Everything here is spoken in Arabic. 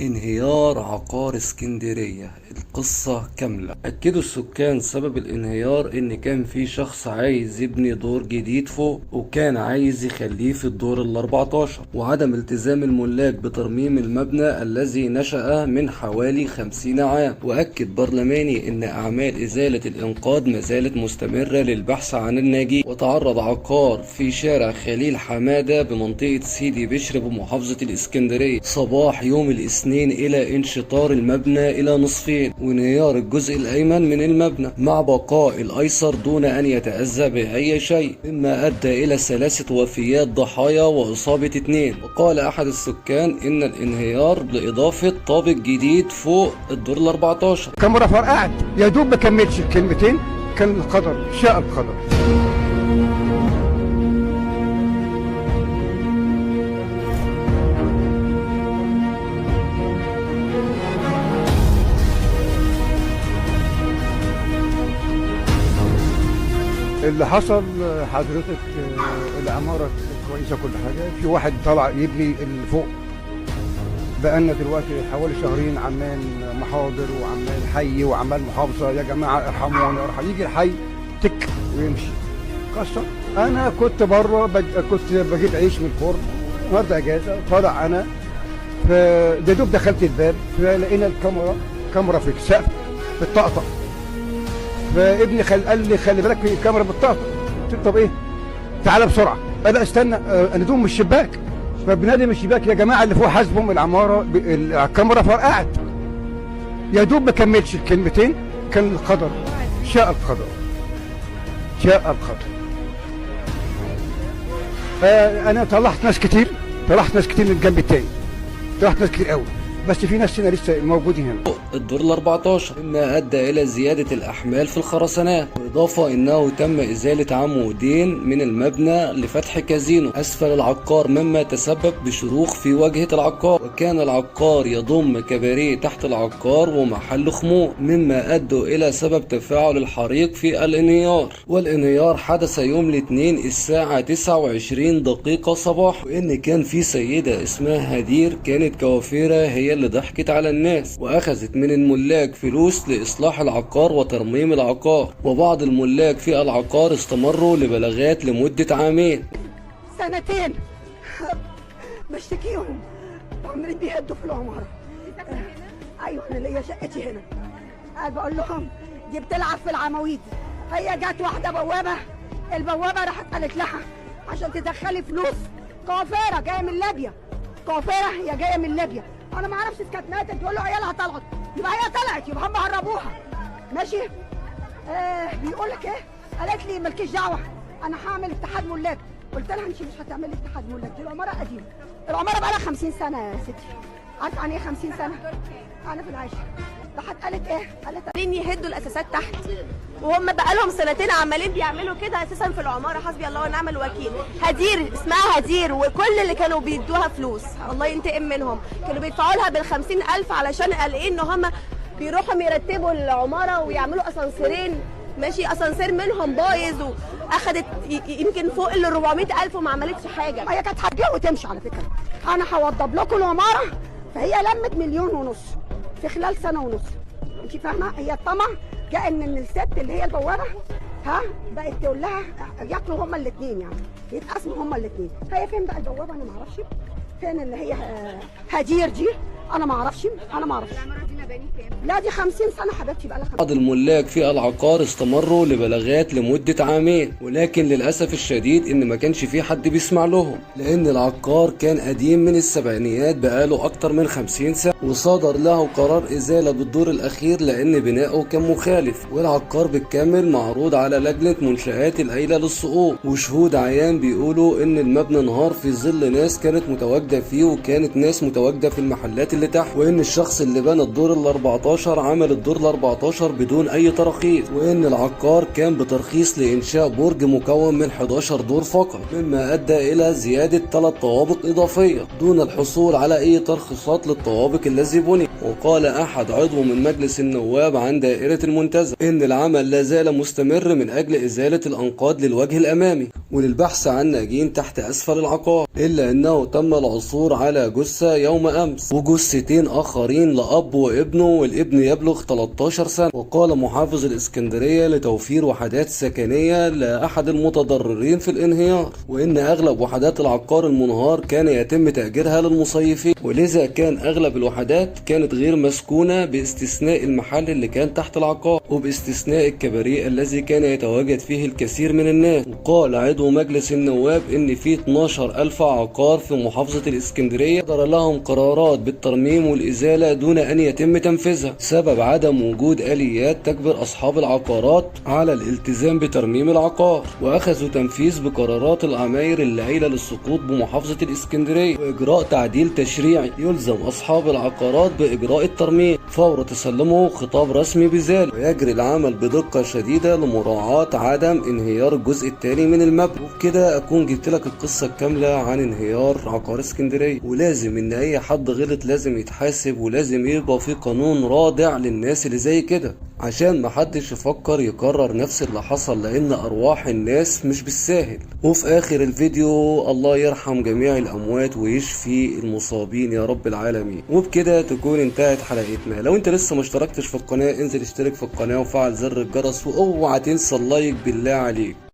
انهيار عقار اسكندرية، القصة كاملة. أكدوا السكان سبب الانهيار إن كان في شخص عايز يبني دور جديد فوق، وكان عايز يخليه في الدور ال14، وعدم التزام الملاك بترميم المبنى الذي نشأ من حوالي 50 عام. وأكد برلماني إن أعمال إزالة الإنقاض ما زالت مستمرة للبحث عن الناجين. وتعرض عقار في شارع خليل حمادة بمنطقة سيدي بشر بمحافظة الإسكندرية صباح يوم الاثنين إلى انشطار المبنى إلى نصفين وانهيار الجزء الأيمن من المبنى مع بقاء الأيسر دون أن يتأذى بأي شيء، مما أدى إلى 3 وفيات ضحايا وإصابة 2. وقال أحد السكان إن الانهيار لإضافة طابق جديد فوق الدور ال14. كاميرا فرقعت يا دوب ما كملتش الكلمتين، كان القدر شاء القدر. اللي حصل حضرتك، العمارة كويسة كل حاجة، في واحد طلع يبني اللي فوق. بقالنا دلوقتي حوالي شهرين عمال محاضر وعمال حي وعمال محافظة، يا جماعة ارحموني ارحم، يجي الحي تك ويمشي. قصة أنا كنت بره كنت بجيب عيش من الفرن، النهارده إجازة، طالع أنا فيا دوب دخلت الباب فلقينا كاميرا في السقف بتطقطق. فابني قال لي خلي بالك في الكاميرا بتطقطق. قلت له طب ايه؟ تعالى بسرعه. لا استنى، انا دوم من الشباك. فبنادي من الشباك يا جماعه اللي فوق حاسبهم العماره، الكاميرا فرقعت. يا دوب ما كملتش الكلمتين، كان القدر شاء القدر. شاء القدر. انا طلعت ناس كتير من الجنب التاني، طلعت ناس كتير قوي، بس في ناس هنا لسه موجودين هنا. الدور ال14 مما أدى إلى زيادة الأحمال في الخرسانات، وإضافة إنه تم إزالة عمودين من المبنى لفتح كازينو أسفل العقار، مما تسبب بشروخ في واجهة العقار. وكان العقار يضم كباريه تحت العقار ومحل خمور، مما أدوا إلى سبب تفاعل الحريق في الانهيار. والانهيار حدث يوم الاثنين الساعة 29 دقيقة صباح، وإن كان في سيدة اسمها هدير كانت كوافيرة هي اللي ضحكت على الناس، وأخذت من الملاك فلوس لإصلاح العقار وترميم العقار. وبعض الملاك في العقار استمروا لبلاغات لمدة 2 سنتين بشتكيهم عمالين بيهدوا في العمارة. ايوه انا ليا شقتي هنا، قاعد بقول لهم دي بتلعب في العواميد. هي جت واحدة بوابة، البوابة راحت قالت لها عشان تدخلي فلوس كوافيرة جاية من ليبيا، كوافيرة هي جاية من ليبيا. انا ما اعرفش اذا كانت ماتت، بيقول له عيالها طلعت، يبقى هي طلعت يبقى هم هربوها. ماشي. بيقول لك ايه؟ قالت لي مالكيش دعوه انا هعمل اتحاد ملاك. قلت لها انت مش هتعملي اتحاد ملاك، دي العماره قديمه، العماره بقى لها 50 سنه يا ستي. عارفه عن ايه 50 سنه؟ انا في العيشه. راحت قالت ايه؟ قالت عمالين يهدوا الاساسات تحت، وهم بقى لهم سنتين عمالين بيعملوا كده اساسا في العماره. حسبي الله ونعم الوكيل. هدير اسمها هدير، وكل اللي كانوا بيدوها فلوس الله ينتقم منهم كانوا بيدفعوا لها بال50,000 علشان قالقين ان هم بيروحوا يرتبوا العماره ويعملوا اسانسيرين. ماشي، اسانسير منهم بايظ واخدت يمكن فوق ال400,000 وما عملتش حاجه. ما هي كانت هتبيع وتمشي على فكره. انا هوضب لكم العماره، فهي لمت 1.5 مليون في خلال سنه ونص. انت فاهمه؟ هي الطمع جاء ان الست اللي هي البوابه بقت تقول لها ياكلوا هما الاثنين، يعني يتقاسموا هما الاثنين. هي فين بقى البوابه؟ انا ما اعرفش. فين اللي هي هدير دي؟ انا ما اعرفش. العماره دي مباني كام؟ لا دي 50 سنه حبيبتي، بقى لها 50. بعض الملاك في العقار استمروا لبلاغات لمدة 2 ولكن للأسف الشديد إن ما كانش في حد بيسمع لهم، لأن العقار كان قديم من السبعينيات بقاله أكتر من 50 سنة، وصدر له قرار إزالة بالدور الأخير لأن بناؤه كان مخالف. والعقار بالكامل معروض على لجنة منشآت القايلة للسقوط، وشهود عيان بيقولوا إن المبنى انهار في ظل ناس كانت متواجدة فيه، وكانت ناس متواجدة في المحلات اللي تحت، وإن الشخص اللي بنى الدور ال14 عمل الدور ال14 بدون أي تراخيص، وإن العقار كان بترخيص لإنشاء برج مكون من 11 دور فقط، مما أدى إلى زيادة 3 طوابق إضافية دون الحصول على أي ترخيصات للطوابق الذي بني. وقال أحد عضو من مجلس النواب عن دائرة المنتزه إن العمل لا زال مستمر من أجل إزالة الأنقاض للوجه الأمامي وللبحث عن ناجين تحت أسفل العقار، إلا أنه تم العثور على جثة يوم أمس، وجثة جثتين اخرين لاب وابنه، والابن يبلغ 13 سنة. وقال محافظ الاسكندرية لتوفير وحدات سكنية لأحد المتضررين في الانهيار، وإن أغلب وحدات العقار المنهار كان يتم تأجيرها للمصيفين، ولذا كان أغلب الوحدات كانت غير مسكونة باستثناء المحل اللي كان تحت العقار، وباستثناء الكباريه الذي كان يتواجد فيه الكثير من الناس. وقال عضو مجلس النواب إن في 12,000 عقار في محافظة الاسكندرية صدر لهم قرارات بالترميم والإزالة دون أن يتم تنفيذها، سبب عدم وجود آليات تجبر أصحاب العقارات على الالتزام بترميم العقار. وأخذوا تنفيذ بقرارات العماير العيلة للسقوط بمحافظة الاسكندرية، وإجراء تعديل تشريعي يلزم أصحاب العقارات بإجراء الترميم فور تسلمه خطاب رسمي بذلك، ويجري العمل بدقة شديدة لمراعاة عدم انهيار الجزء الثاني من المبنى. وبكده أكون جبت لك القصة الكاملة عن انهيار عقار اسكندرية. ولازم إن أي حد غلط لازم يتحاسب، ولازم يبقى في قانون رادع للناس اللي زي كده عشان محدش يفكر يكرر نفس اللي حصل، لأن أرواح الناس مش بالساهل. وفي آخر الفيديو الله يرحم جميع الأموات ويشفي المصابين يا رب العالمين. وبكده تكون انتهت حلقتنا. لو انت لسه ما اشتركتش في القناة انزل اشترك في القناة وفعل زر الجرس، واوعى تنسى اللايك بالله عليك.